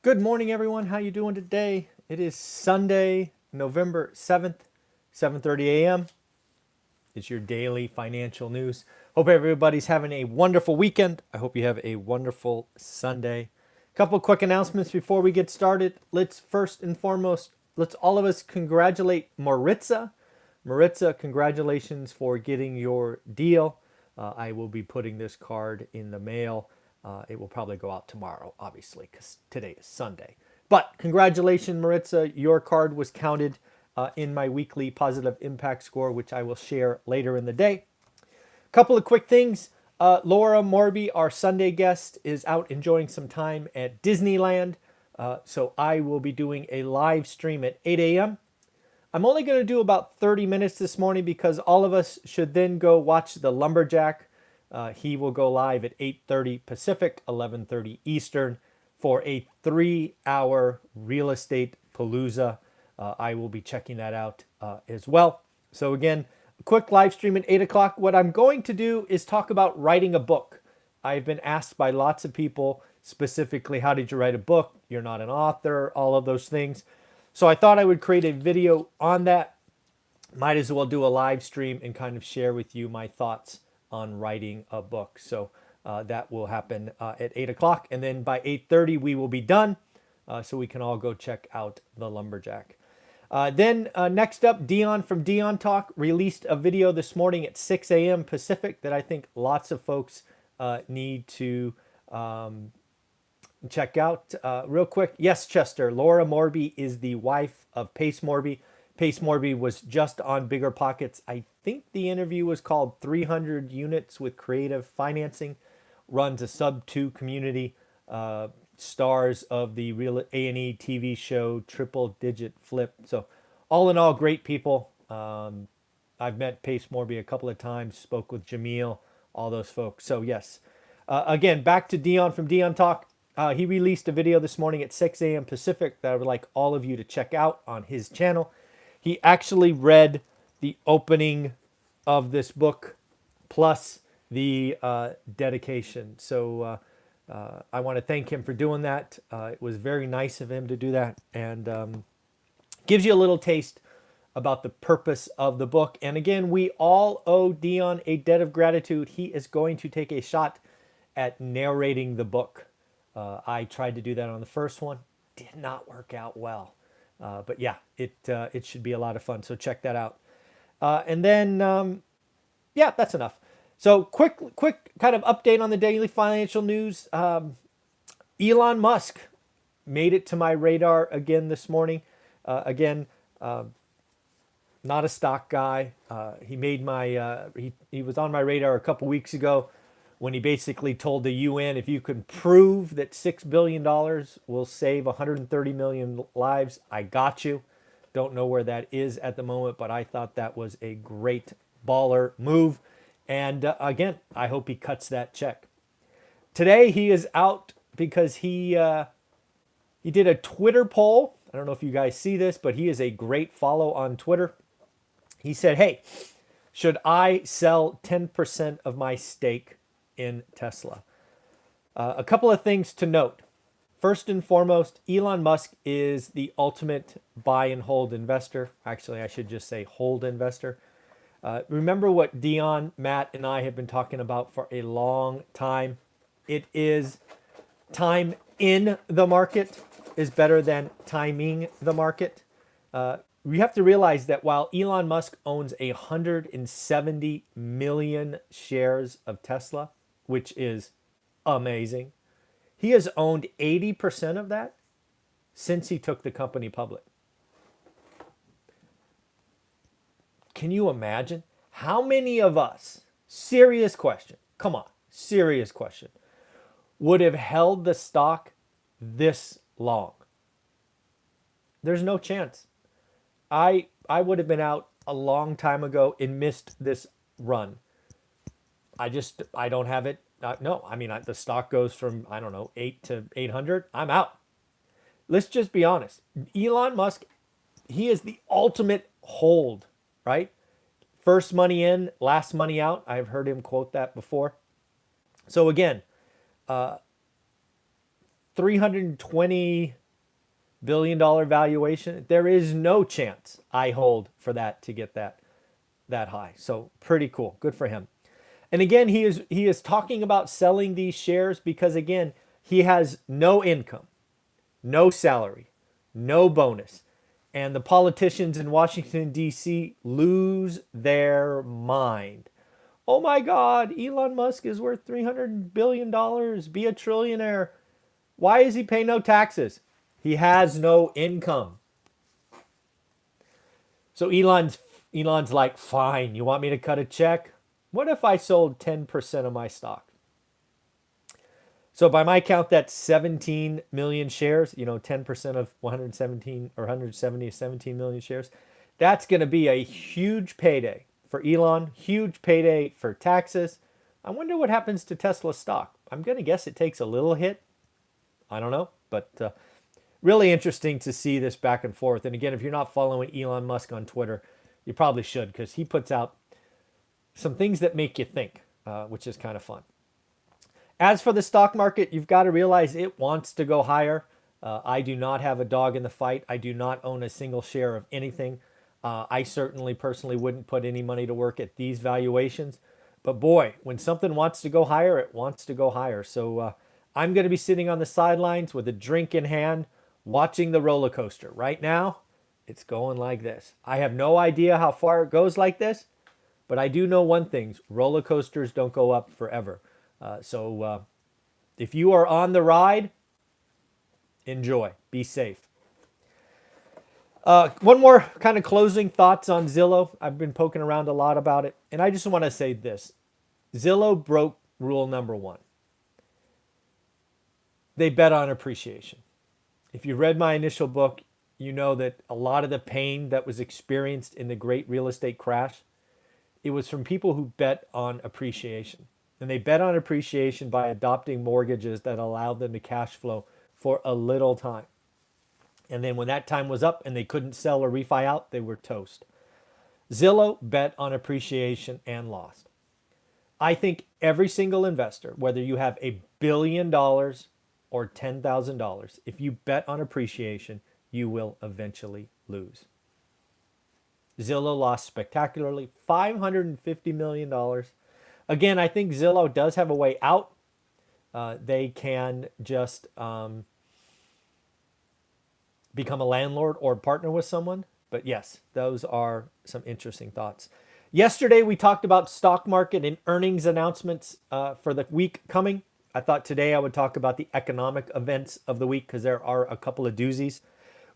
Good morning, everyone. How you doing today? It is Sunday, November 7th, 7:30 a.m. It's your daily financial news. Hope everybody's having a wonderful weekend. I hope you have a wonderful Sunday. Couple quick announcements before we get started. Let's first and foremost, let's all of us congratulate Maritza. Maritza, congratulations for getting your deal. I will be putting this card in the mail. It will probably go out tomorrow, obviously, because today is Sunday. But congratulations, Maritza. Your card was counted in my weekly positive impact score, which I will share later in the day. Couple of quick things. Laura Morby, our Sunday guest, is out enjoying some time at Disneyland. So I will be doing a live stream at 8 a.m. I'm only going to do about 30 minutes this morning because all of us should then go watch the Lumberjack. He will go live at 8:30 Pacific, 11:30 Eastern for a 3-hour real estate palooza. I will be checking that out as well. So again, a quick live stream at 8 o'clock. What I'm going to do is talk about writing a book. I've been asked by lots of people specifically, how did you write a book? You're not an author, all of those things. So I thought I would create a video on that. Might as well do a live stream and kind of share with you my thoughts on writing a book. So that will happen at 8 o'clock. And then by 8:30, we will be done. So we can all go check out the Lumberjack. Then next up, Dion from Dion Talk released a video this morning at 6 a.m. Pacific that I think lots of folks need to check out. Real quick, yes, Chester, Laura Morby is the wife of Pace Morby. Pace Morby was just on Bigger Pockets. I think the interview was called 300 Units with Creative Financing. Runs a sub-2 community. Stars of the real A&E TV show Triple Digit Flip. So all in all, great people. I've met Pace Morby a couple of times, spoke with Jameel, all those folks. So yes, again, back to Dion from Dion Talk. He released a video this morning at 6 a.m. Pacific that I would like all of you to check out on his channel. He actually read the opening of this book plus the dedication. So I want to thank him for doing that. It was very nice of him to do that, and gives you a little taste about the purpose of the book. And again, we all owe Dion a debt of gratitude. He is going to take a shot at narrating the book. I tried to do that on the first one. Did not work out well. But yeah, it should be a lot of fun. So check that out. And then, yeah, that's enough. So quick kind of update on the daily financial news. Elon Musk made it to my radar again this morning. Again, not a stock guy. He made my he was on my radar a couple weeks ago when he basically told the UN, if you can prove that $6 billion will save 130 million lives, I got you. Don't know where that is at the moment, but I thought that was a great baller move. And again, I hope he cuts that check. Today he is out because he did a Twitter poll. I don't know if you guys see this, but he is a great follow on Twitter. He said, hey, should I sell 10% of my stake in Tesla? A couple of things to note. First and foremost, Elon Musk is the ultimate buy and hold investor. Actually, I should just say hold investor. Remember what Dion, Matt, and I have been talking about for a long time. It is time in the market is better than timing the market. We have to realize that while Elon Musk owns 170 million shares of Tesla, which is amazing, he has owned 80% of that since he took the company public. Can you imagine how many of us, serious question, come on, serious question, would have held the stock this long? There's no chance. I would have been out a long time ago and missed this run. I don't have it. No, I mean, the stock goes from, I don't know, 8 to 800. I'm out. Let's just be honest. Elon Musk, he is the ultimate hold, right? First money in, last money out. I've heard him quote that before. So again, $320 billion valuation. There is no chance I hold for that to get that high. So pretty cool. Good for him. And again, he is talking about selling these shares because again, he has no income, no salary, no bonus. And the politicians in Washington, D.C. lose their mind. Oh my God, Elon Musk is worth $300 billion. Be a trillionaire. Why is he paying no taxes? He has no income. So Elon's like, fine, you want me to cut a check? What if I sold 10% of my stock? So by my count, that's 17 million shares, 10% of 117 or 170 is 17 million shares. That's going to be a huge payday for Elon, huge payday for taxes. I wonder what happens to Tesla stock. I'm going to guess it takes a little hit. I don't know, but really interesting to see this back and forth. And again, if you're not following Elon Musk on Twitter, you probably should because he puts out some things that make you think, which is kind of fun. As for the stock market, you've got to realize it wants to go higher. I do not have a dog in the fight. I do not own a single share of anything. I certainly personally wouldn't put any money to work at these valuations. But boy, when something wants to go higher, it wants to go higher. So I'm going to be sitting on the sidelines with a drink in hand, watching the roller coaster. Right now, it's going like this. I have no idea how far it goes like this, but I do know one thing. Roller coasters don't go up forever. So if you are on the ride, enjoy. Be safe. One more kind of closing thoughts on Zillow. I've been poking around a lot about it, and I just want to say this. Zillow broke rule number 1. They bet on appreciation. If you read my initial book, you know that a lot of the pain that was experienced in the great real estate crash, it was from people who bet on appreciation. And they bet on appreciation by adopting mortgages that allowed them to cash flow for a little time. And then when that time was up and they couldn't sell or refi out, they were toast. Zillow bet on appreciation and lost. I think every single investor, whether you have $1 billion or $10,000, if you bet on appreciation, you will eventually lose. Zillow lost spectacularly, $550 million. Again, I think Zillow does have a way out. They can just become a landlord or partner with someone. But yes, those are some interesting thoughts. Yesterday, we talked about stock market and earnings announcements for the week coming. I thought today I would talk about the economic events of the week because there are a couple of doozies.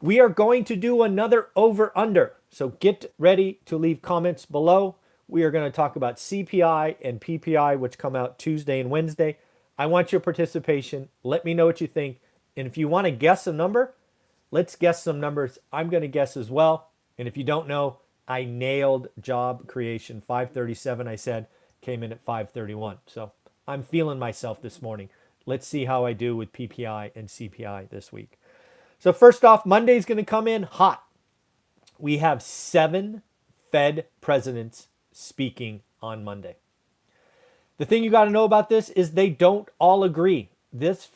We are going to do another over-under. So get ready to leave comments below. We are going to talk about CPI and PPI, which come out Tuesday and Wednesday. I want your participation. Let me know what you think. And if you want to guess a number, let's guess some numbers. I'm going to guess as well. And if you don't know, I nailed job creation. 537, I said, came in at 531. So I'm feeling myself this morning. Let's see how I do with PPI and CPI this week. So first off, Monday's going to come in hot. We have 7 Fed presidents speaking on Monday. The thing you got to know about this is they don't all agree. This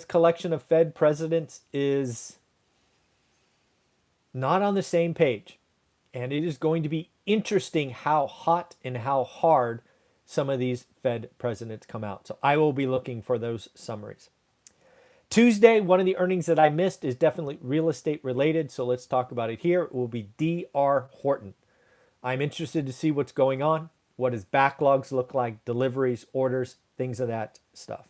collection of Fed presidents is not on the same page. And it is going to be interesting how hot and how hard some of these Fed presidents come out. So I will be looking for those summaries. Tuesday, one of the earnings that I missed is definitely real estate related. So let's talk about it here. It will be D.R. Horton. I'm interested to see what's going on. What does backlogs look like? Deliveries, orders, things of that stuff.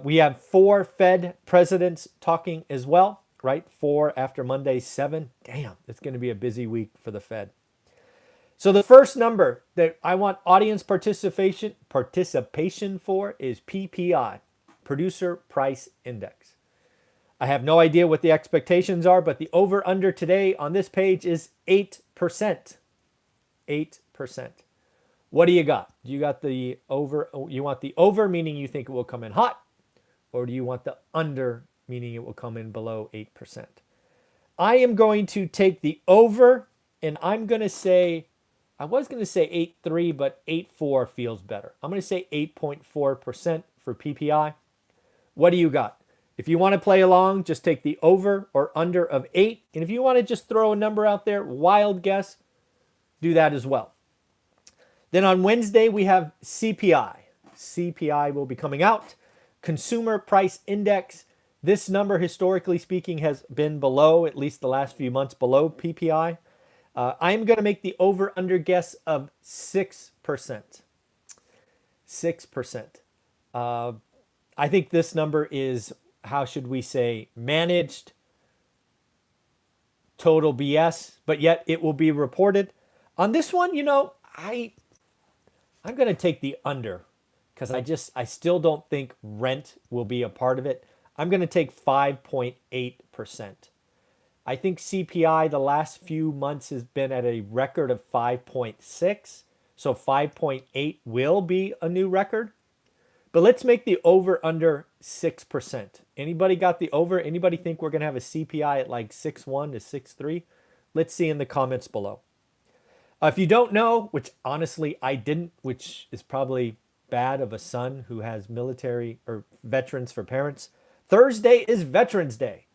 We have 4 Fed presidents talking as well, right? 4 after Monday, 7. Damn, it's going to be a busy week for the Fed. So the first number that I want audience participation for is PPI, Producer Price Index. I have no idea what the expectations are, but the over-under today on this page is 8%. 8%. What do you got? Do you got the over? You want the over, meaning you think it will come in hot, or do you want the under, meaning it will come in below 8%? I am going to take the over, and I'm going to say, I was going to say 8.3, but 8.4 feels better. I'm going to say 8.4% for PPI. What do you got? If you want to play along, just take the over or under of 8. And if you want to just throw a number out there, wild guess, do that as well. Then on Wednesday, we have CPI. CPI will be coming out. Consumer Price Index. This number, historically speaking, has been below, at least the last few months, below PPI. I'm going to make the over-under guess of 6%. 6%. I think this number is, how should we say, managed, total BS, but yet it will be reported. On this one, I'm going to take the under because I still don't think rent will be a part of it. I'm going to take 5.8%. I think CPI the last few months has been at a record of 5.6. So 5.8 will be a new record. But let's make the over under 6%. Anybody got the over? Anybody think we're going to have a CPI at like 6.1 to 6.3? Let's see in the comments below. If you don't know, which honestly I didn't, which is probably bad of a son who has military or veterans for parents, Thursday is Veterans Day.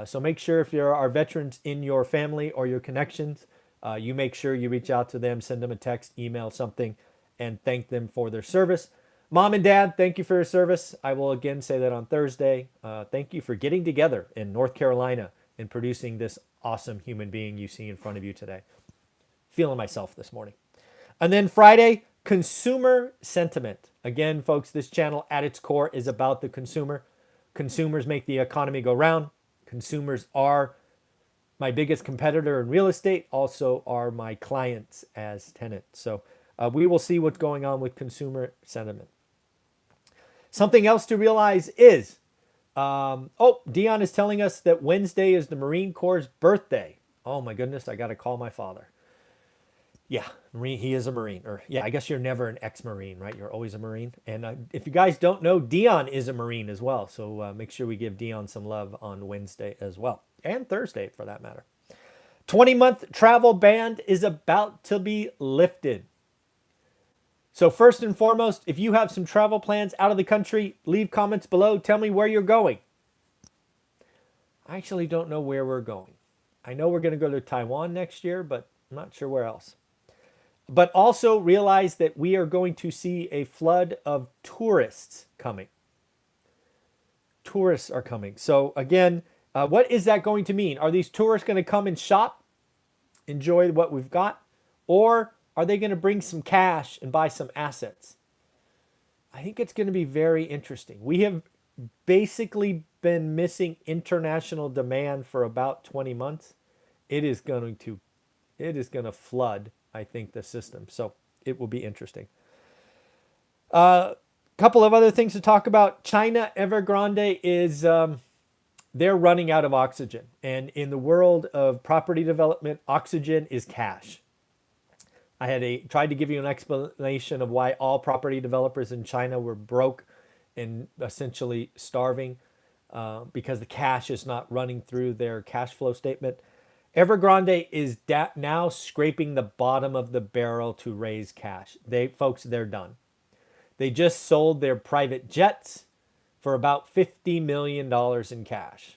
So make sure if there are veterans in your family or your connections, you make sure you reach out to them, send them a text, email, something, and thank them for their service. Mom and Dad, thank you for your service. I will again say that on Thursday. Thank you for getting together in North Carolina and producing this awesome human being you see in front of you today. Feeling myself this morning. And then Friday, consumer sentiment. Again, folks, this channel at its core is about the consumer. Consumers make the economy go round. Consumers are my biggest competitor in real estate, also are my clients as tenants. So we will see what's going on with consumer sentiment. Something else to realize is, Dion is telling us that Wednesday is the Marine Corps' birthday. Oh my goodness, I got to call my father. Yeah, Marine, he is a Marine. Or yeah, I guess you're never an ex-Marine, right? You're always a Marine. And if you guys don't know, Dion is a Marine as well. So make sure we give Dion some love on Wednesday as well. And Thursday, for that matter. 20-month travel ban is about to be lifted. So first and foremost, if you have some travel plans out of the country, leave comments below. Tell me where you're going. I actually don't know where we're going. I know we're going to go to Taiwan next year, but I'm not sure where else. But also realize that we are going to see a flood of tourists coming. Tourists are coming. So again, what is that going to mean? Are these tourists going to come and shop, enjoy what we've got? Or are they going to bring some cash and buy some assets? I think it's going to be very interesting. We have basically been missing international demand for about 20 months. It is going to flood, I think, the system. So it will be interesting. Couple of other things to talk about. China Evergrande is, they're running out of oxygen. And in the world of property development, oxygen is cash. I tried to give you an explanation of why all property developers in China were broke and essentially starving because the cash is not running through their cash flow statement. Evergrande is now scraping the bottom of the barrel to raise cash. Folks, they're done. They just sold their private jets for about $50 million in cash.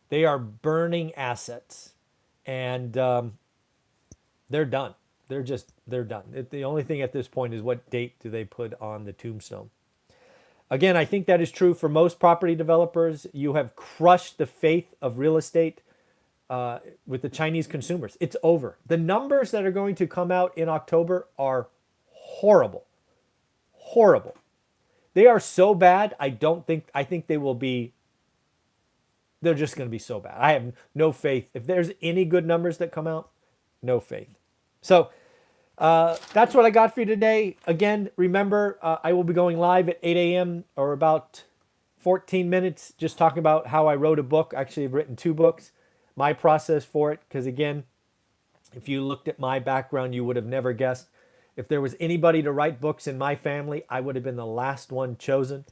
They are burning assets, and they're done. They're done. The only thing at this point is what date do they put on the tombstone. Again, I think that is true for most property developers. You have crushed the faith of real estate with the Chinese consumers. It's over. The numbers that are going to come out in October are horrible. Horrible. They are so bad, I think they will be, they're just going to be so bad. I have no faith. If there's any good numbers that come out, no faith. So that's what I got for you today. Again, remember, I will be going live at 8 a.m. or about 14 minutes, just talking about how I wrote a book. Actually, I've written 2 books, my process for it. Because again, if you looked at my background, you would have never guessed. If there was anybody to write books in my family, I would have been the last one chosen.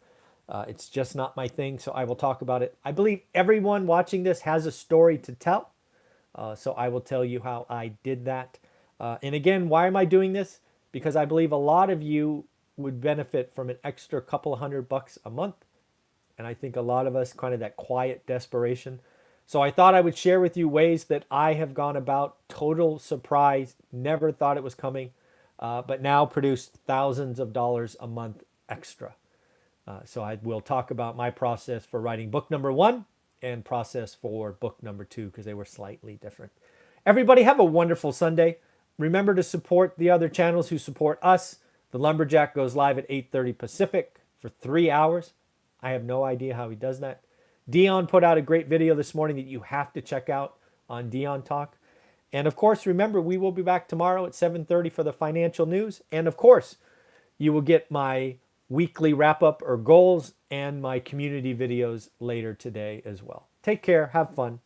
It's just not my thing, so I will talk about it. I believe everyone watching this has a story to tell. So I will tell you how I did that. And again, why am I doing this? Because I believe a lot of you would benefit from an extra couple $100 a month. And I think a lot of us kind of that quiet desperation. So I thought I would share with you ways that I have gone about, total surprise, never thought it was coming, but now produce thousands of dollars a month extra. So I will talk about my process for writing book number 1 and process for book number 2 because they were slightly different. Everybody have a wonderful Sunday. Remember to support the other channels who support us. The Lumberjack goes live at 8:30 Pacific for 3 hours. I have no idea how he does that. Dion put out a great video this morning that you have to check out on Dion Talk. And of course, remember, we will be back tomorrow at 7:30 for the financial news. And of course, you will get my weekly wrap-up or goals and my community videos later today as well. Take care. Have fun.